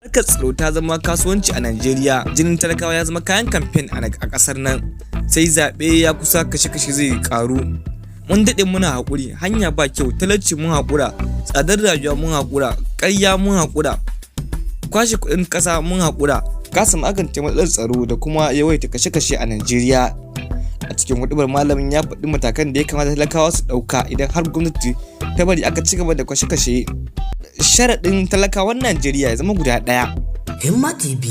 Harkar tsaro ta zama kasuwanci a Najeriya. Jinin talakawa ya zama kayan kamfen a kasar nan. Sai zaɓe ya kusa kashe-kashe zai karu. Mun daɗe muna haƙuri, hanya ba kyau, talauci mun haƙura, tsadar rayuwa mun haƙura, ƙarya mun haƙura, kwashe kuɗin ƙasa mun haƙura, kasa magance matsalar tsaro da kuma yawaita kashe-kashe a Najeriya. A cikin hudubar malamin ya faɗi matakan da ya kamata talakawa su ɗauka idan har gwamnati ta bari aka ci gaba da kashe-kashe. Sharaɗin talakawan Najeriya ya zama guda ɗaya. Himma TV.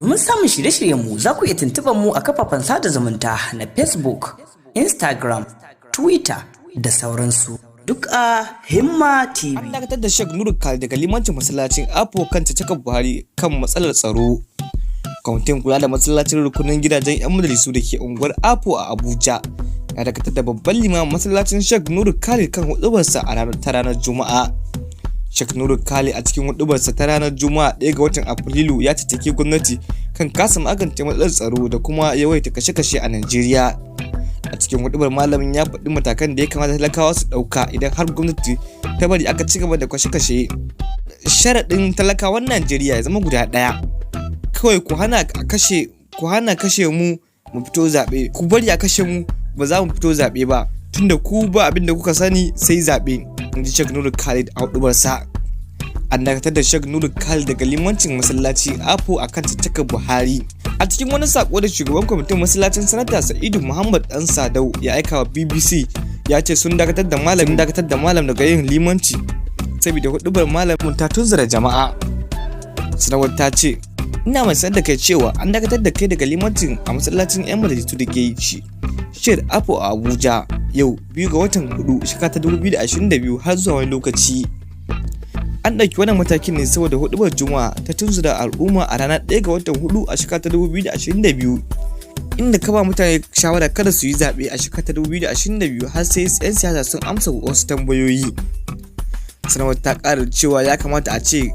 Mun samu shirye-shiryenmu za ku iya tuntuɓar mu a kafafen sada zumunta na Facebook, Instagram, Twitter da sauransu. Duk a Himma TV. An dakatar da Sheikh Nuru Khalid daga limancin masallacin Afo kan cikakken Buhari kan matsalar tsaro. Kwamitin kula da masallacin rukunin gidajen 'yan majalisu da ke unguwar Afo a Abuja ya dakatar da babban limamin masallacin Sheikh Nuru Khalid kan hudubarsa a ranar Juma'a. Sheikh Nuru Khalid a cikin hudubarsa ta ranar Juma'a 1 ga watan Afrilu ya tattake gwamnati kan kasa magance matsalar tsaro da kuma yawaita kashe-kashe a Najeriya. A cikin hudubar malamin ya faɗi matakan da ya kamata talakawa su ɗauka idan har gwamnati ta bari aka ci gaba da kashe-kashe. Sharaɗin talakawan Najeriya ya zama guda ɗaya. Kawai ku hana kashe mu fito zaɓe. Ku bari a kashe mu ba za mu fito zaɓe ba. Tunda ku ba abin da kuka sani sai zaɓe. Inji Sheikh Nuru Khalid a hudubarsa. An dakatar da Sheikh Nuru Khalid daga limancin masallaci Afo akan cikakken Buhari. A cikin wani sako da shugaban kwamitin masallacin sanata Sa'idu Muhammad Dan Sadau ya aika wa BBC ya ce sun dakatar da malam daga yin limanci saboda hudubar malamin ta tunzura jama'a. Sanarwar ta ce, ina mai sanar da kai cewa an dakatar da kai daga limancin a masallacin 'yan majalisu da ke yi Sheikh Afo a Abuja yau 2 ga watan 4 shekara ta 2022 har zuwa wani lokaci. An ɗauki wannan matakin ne saboda hudubar Juma'a ta tunzura al'umma a ranar 1 ga watan 4 a shekara ta 2022, inda ka ba mutane shawara kada su yi zaɓe a shekara ta 2022 har sai 'yan siyasa sun amsa wasu tambayoyi. Sanarwar ta ƙara cewa ya kamata a ce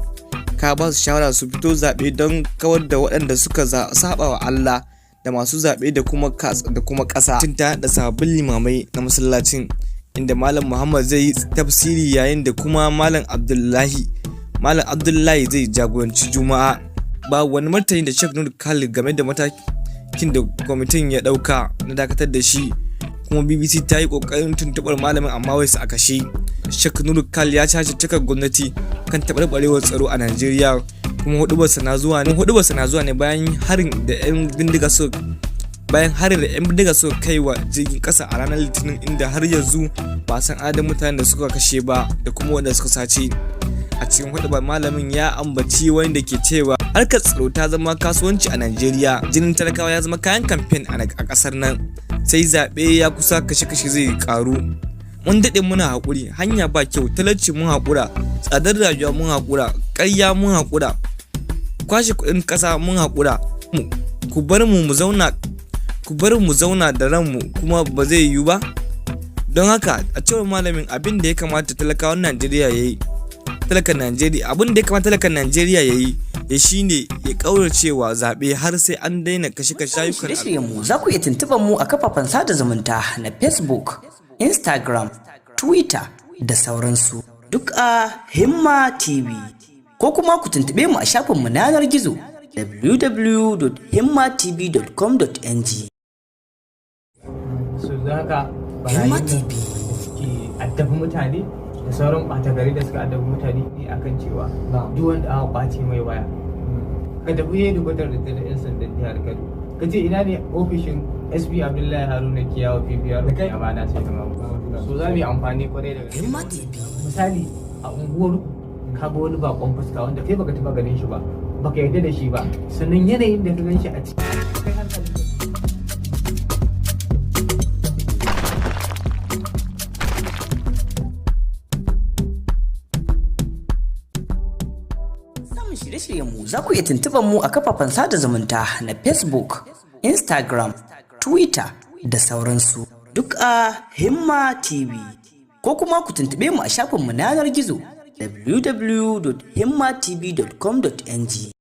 ka ba su shawara su fito zaɓe don kawar da waɗanda suka saba wa Allah da masu zaɓe da kuma ƙasa. Tun ta da sababbin limamai na masallacin, inda Malam Muhammad zai yi tafsiri yayin da kuma Malam Abdullahi zai jagoranci Juma'a. Ba wani martani da Sheikh Nuru Khalid game da matakin da kwamitin ya ɗauka na dakatar da shi, kuma BBC ta yi ƙoƙarin tuntuɓar malamin amma wai su a kashe. Sheikh Nuru Khalid ya cace cikar gwamnati kan taɓarɓarewar tsaro a Najeriya, kuma hudubarsa na zuwa ne bayan harin da 'yan bindiga suka kai wa jirgin ƙasa a ranar Litinin, inda har yanzu ba san adadin mutanen da suka kashe ba da kuma wanda suka sace. A cikin hudubar malamin ya ambaci wani da ke cewa harkar tsaro ta zama kasuwanci a Najeriya. Jinin talakawa ya zama kayan kamfen a ƙasar nan. Sai zaɓe ya kusa kashe-kashe zai karu. Mun daɗe muna haƙuri, hanya ba kyau, talauci mun haƙura, tsadar rayuwa mun haƙura, ƙarya mun haƙura, kwashe kuɗin ƙasa mun haƙura. Ku bar mu zauna da ranmu kuma ba zai yiwu ba. Don haka a cewar malamin abin da ya kamata talakan Najeriya ya yi shine ya kauracewa zaɓe har sai an daina kashe-kashe rayukan al'umma. Za ku iya tuntuɓar mu a kafafen sada zumunta na Facebook, Instagram, Twitter da sauransu. Duk a Himma TV. Ko kuma ku tuntuɓe mu a shafinmu na yanar gizo www.himmatv.com.ng. Himma TV suke addabi mutane da sauran ɓata gari da suka addabi mutane ne akan cewa duk wanda aka ɓace mai waya ka tafi yayin da da 'yan sandan jihar Kano ka ce ina ne ofishin SB Abdullahi Haruna Kiyawa PPR da kai amana sai da mamu so za mu yi amfani kwarai da gaske. Himma TV Misali a unguwar ka ga wani bakon fuska wanda kai baka taɓa ganin shi ba, baka yarda da shi ba, sannan yanayin da ka gan shi a ciki kai hankali. Shirye-shiryenmu za ku iya tuntuɓar mu a kafafen sada zumunta na Facebook, Instagram, Twitter da sauransu. Duk a Himma TV. Ko kuma ku tuntuɓe mu a shafinmu na yanar gizo www.himmatv.com.ng.